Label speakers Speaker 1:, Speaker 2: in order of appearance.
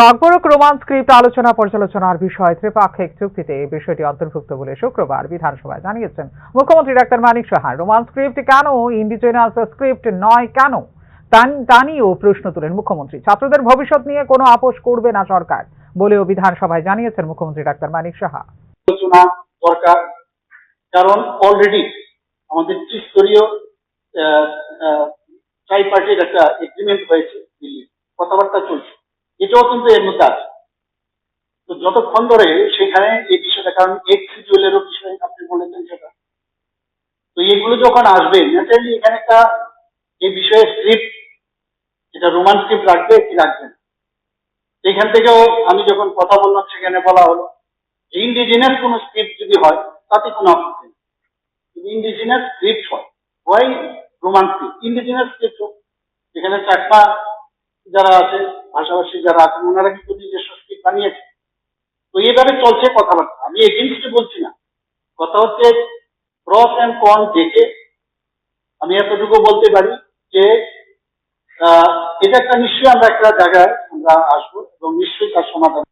Speaker 1: Kokborok Roman script আলোচনা পর্যালোচনার বিষয় ত্রিপাক্ষিক চুক্তিতে এই বিষয়টি অন্তর্ভুক্ত বলে শুক্রবার বিধানসভায় জানিয়েছেন মুখ্যমন্ত্রী doctor Manik Saha. Roman script কেন ইন্ডিজেনাস স্ক্রিপ্ট নয় কেন তা নিয়েও প্রশ্ন তোলেন মুখ্যমন্ত্রী। ছাত্রদের ভবিষ্যৎ নিয়ে কোনো আপোষ করবে না সরকার বলেও বিধানসভায় জানিয়েছেন মুখ্যমন্ত্রী ডাক্তার মানিক সাহা।
Speaker 2: আলোচনা দরকার, কারণ অলরেডি আমাদের ত্রিস্তরীয় ট্রাইপার্টির একটা এগ্রিমেন্ট হয়েছে, দিল্লি কথাবার্তা চলছে, এটাও কিন্তু এর মধ্যে আছে। তো যতক্ষণ ধরে সেখানে এই বিষয়টা, কারণ এক্স শিডিউলেরও বিষয় আপনি বলেছেন সেটা, তো এগুলো যখন আসবে ন্যাচারালি এখানে একটা এই বিষয়ে স্ক্রিপ্ট, এটা রোমান স্ক্রিপ্ট রাখবে কি রাখবে না, এখান থেকেও আমি যখন কথা বললাম সেখানে বলা হলো ইন্ডিজিনাস কোন স্ক্রিপ্ট যদি হয় তাতে কোনো আপত্তি নেই। যদি ইন্ডিজিনাস স্ক্রিপ্ট হয় রোমান স্ক্রিপ্ট, ইন্ডিজিনাস স্ক্রিপ্ট হোক, এখানে চাকমা যারা আছে, ভাষাভাষী যারা আছেন, ওনারা কিন্তু নিজস্ব স্ক্রিপ্ট বানিয়েছে। তো এইভাবে চলছে কথাবার্তা, আমি এগেইনস্টে বলছি না, কথা হচ্ছে প্রস অ্যান্ড কন দেখে আমি এতটুকু বলতে পারি যে এটা একটা নিশ্চয়ই আমরা একটা জায়গায় আমরা আসবো এবং নিশ্চয়ই তার সমাধান।